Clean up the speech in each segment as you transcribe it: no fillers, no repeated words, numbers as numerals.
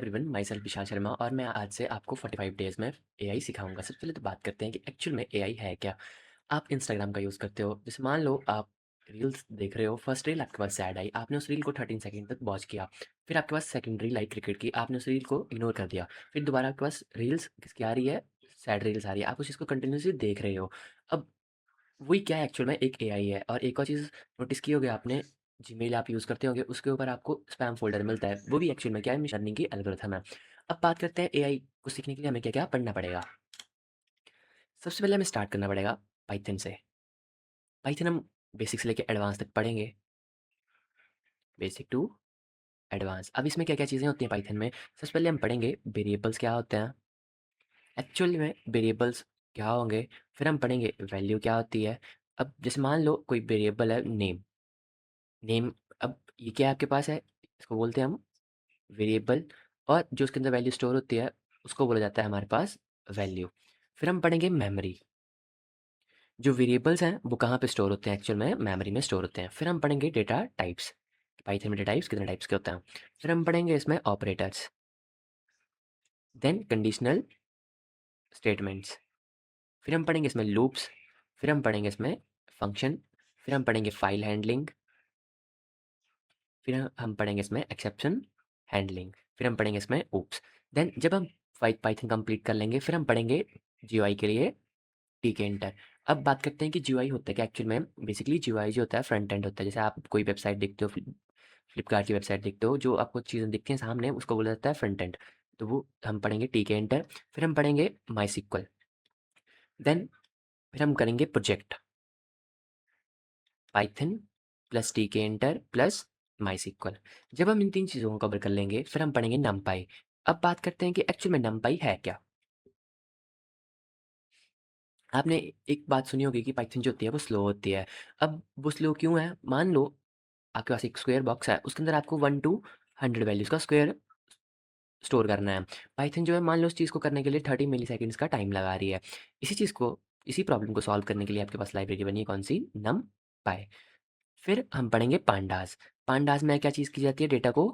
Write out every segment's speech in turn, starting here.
Everyone, my self Vishal Sharma और मैं आज से आपको 45 डेज़ में एआई सिखाऊँगा। सबसे पहले तो बात करते हैं कि एक्चुअल में एआई है क्या? आप इंस्टाग्राम का यूज़ करते हो, जैसे मान लो आप रील्स देख रहे हो, फर्स्ट रील आपके पास ऐड आई, आपने उस रील को 13 सेकंड तक वॉच किया। फिर आपके पास सेकंड रील आई क्रिकेट की, आपने उस रील को इग्नोर कर दिया। फिर दोबारा आपके पास रील्स किसकी आ रही है? सैड रील्स आ रही है। आप उस चीज़ को कंटिन्यूअसली देख रहे हो। अब वही क्या है, एक्चुअल में एक एआई है। और एक और चीज़ नोटिस की होगी आपने, जीमेल आप यूज़ करते होंगे, उसके ऊपर आपको स्पैम फ़ोल्डर मिलता है, वो भी एक्चुअल में क्या है, मशीन लर्निंग की एल्गोरिथम है। अब बात करते हैं एआई को सीखने के लिए हमें क्या-क्या पढ़ना पड़ेगा। सबसे पहले हमें स्टार्ट करना पड़ेगा पाइथन से। पाइथन हम बेसिक से लेके एडवांस तक पढ़ेंगे, बेसिक टू एडवांस। अब इसमें क्या-क्या चीज़ें होती हैं पाइथन में, सबसे पहले हम पढ़ेंगे वेरिएबल्स क्या होते हैं, एक्चुअल में वेरिएबल्स क्या होंगे, फिर हम पढ़ेंगे वैल्यू क्या होती है। अब जैसे मान लो कोई वेरिएबल है नेम, नेम अब ये क्या आपके पास है, इसको बोलते हैं हम वेरिएबल, और जो उसके अंदर वैल्यू स्टोर होती है उसको बोला जाता है हमारे पास वैल्यू। फिर हम पढ़ेंगे मेमोरी, जो वेरिएबल्स हैं वो कहाँ पे स्टोर होते हैं, एक्चुअल में मेमोरी में स्टोर होते हैं। फिर हम पढ़ेंगे डेटा टाइप्स, पाइथन में डेटा टाइप्स कितने टाइप्स के होते हैं। फिर हम पढ़ेंगे इसमें ऑपरेटर्स, देन कंडीशनल स्टेटमेंट्स, फिर हम पढ़ेंगे इसमें लूप्स, फिर हम पढ़ेंगे इसमें फंक्शन, फिर हम पढ़ेंगे फाइल हैंडलिंग, फिर हम पढ़ेंगे इसमें एक्सेप्शन हैंडलिंग, फिर हम पढ़ेंगे इसमें ऊप्स। देन जब हम पाइथन कंप्लीट कर लेंगे फिर हम पढ़ेंगे जीयूआई के लिए टीके इंटर। अब बात करते हैं कि जीयूआई होता है क्या एक्चुअल में। बेसिकली जीयूआई जो होता है फ्रंट एंड होता है। जैसे आप कोई वेबसाइट देखते हो, फ्लिपकार्ट की वेबसाइट देखते हो, जो आपको चीज़ें दिखती हैं सामने उसको बोला जाता है फ्रंट एंड। तो वो हम पढ़ेंगे टीके इंटर, फिर हम पढ़ेंगे माई सिक्वल, देन फिर हम करेंगे प्रोजेक्ट पाइथन प्लस टीके इंटर प्लस माई सिक्वल। जब हम इन तीन चीज़ों को कवर कर लेंगे फिर हम पढ़ेंगे नमपाई। अब बात करते हैं कि एक्चुअल में नमपाई है क्या। आपने एक बात सुनी होगी कि पाइथन जो होती है वो स्लो होती है। अब वो स्लो क्यों है, मान लो आपके पास एक स्क्वायर बॉक्स है, उसके अंदर आपको 1 टू 100 वैल्यूज़ का स्क्वायर स्टोर करना है। पाइथन जो है मान लो उस चीज़ को करने के लिए 30 मिलीसेकंड्स का टाइम लगा रही है। इसी प्रॉब्लम को सॉल्व करने के लिए आपके पास लाइब्रेरी बनी है कौन-सी? नमपाई। फिर हम पढ़ेंगे पांडास। पांडास में क्या चीज़ की जाती है, डेटा को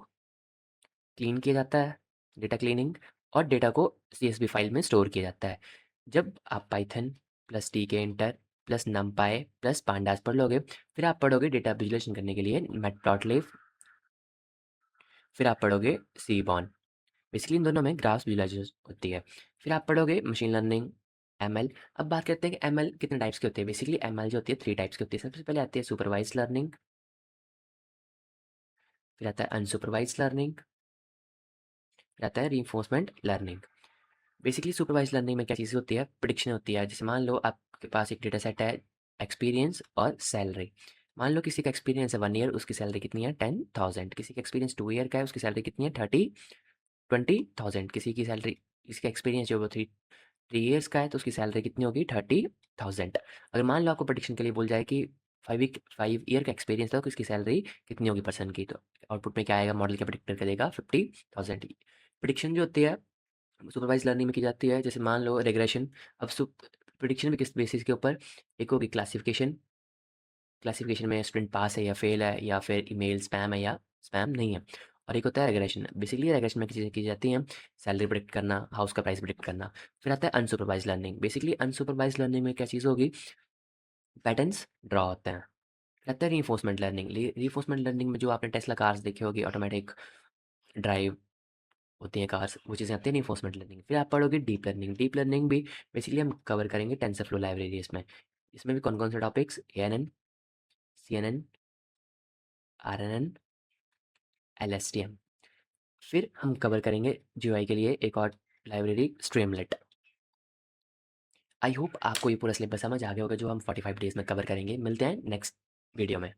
क्लीन किया जाता है, डेटा क्लीनिंग, और डेटा को सीएसवी फाइल में स्टोर किया जाता है। जब आप पाइथन प्लस टीके इंटर प्लस नमपाई प्लस पांडास पढ़ लोगे, फिर आप पढ़ोगे डेटा विजुअलाइज़ेशन करने के लिए मैटप्लॉटलिब, फिर आप पढ़ोगे सीबॉन। बेसिकली इन दोनों में ग्राफ्स विजुअलाइजेशन होती है। फिर आप पढ़ोगे मशीन लर्निंग, एमएल। अब बात करते हैं कि एमएल कितने टाइप्स की होती है। बेसिकली एमएल जो होती है 3 टाइप्स की होती है। सबसे पहले आती है सुपरवाइज्ड लर्निंग, फिर आता है अनसुपरवाइज्ड लर्निंग, फिर आता है reinforcement learning. Basically supervised learning में क्या चीज़ें होती है, प्रिडिक्शन होती है। जैसे मान लो आपके पास एक डेटा सेट है, एक्सपीरियंस और सैलरी। मान लो किसी का एक्सपीरियंस है 1 ईयर, उसकी सैलरी कितनी है 10,000। किसी का एक्सपीरियंस 2 ईयर का है, उसकी सैलरी कितनी है 20,000। किसी का एक्सपीरियंस जो वो 3 ईयर्स का है तो उसकी सैलरी कितनी होगी 30,000। अगर मान लो आपको प्रेडिक्शन के लिए बोल जाए कि 5 ईयर का एक्सपीरियंस था तो इसकी सैलरी कितनी होगी पर्सन की, तो आउटपुट में क्या आएगा, मॉडल क्या प्रेडिक्ट करके देगा 50,000। प्रेडिक्शन जो होती है सुपरवाइज्ड लर्निंग में की जाती है। जैसे मान लो रिग्रेशन। अब प्रेडिक्शन भी किस बेसिस के ऊपर, एक होगी क्लासिफिकेशन, क्लासिफिकेशन में स्टूडेंट पास है या फेल है या फिर ईमेल स्पैम है या स्पैम नहीं है। और एक होता है रेग्रेशन। बेसिकली रेग्रेशन में चीज़ें की जाती हैं, सैलरी प्रेडिक्ट करना, हाउस का प्राइस प्रेडिक्ट करना। फिर आता है unsupervised learning. Basically unsupervised learning में क्या चीज़ होगी, पैटर्न्स ड्रॉ होते हैं। फिर आता है रीइंफोर्समेंट लर्निंग। रीइंफोर्समेंट लर्निंग में जो आपने टेस्ला कार्स देखी होगी, ऑटोमेटिक ड्राइव होती हैं कार्स, वो चीज़ें आती हैं रीइंफोर्समेंट लर्निंग। फिर आप पढ़ोगे डीप लर्निंग। डीप लर्निंग भी बेसिकली हम कवर करेंगे टेंसरफ्लो लाइब्रेरी इसमें। इसमें भी कौन-कौन से topics, ANN, CNN, RNN, LSTM. फिर हम कवर करेंगे जीयूआई के लिए एक और लाइब्रेरी स्ट्रीमलेट। आई होप आपको ये पूरा सिलेबस समझ आ गया होगा जो हम 45 डेज़ में कवर करेंगे। मिलते हैं नेक्स्ट वीडियो में।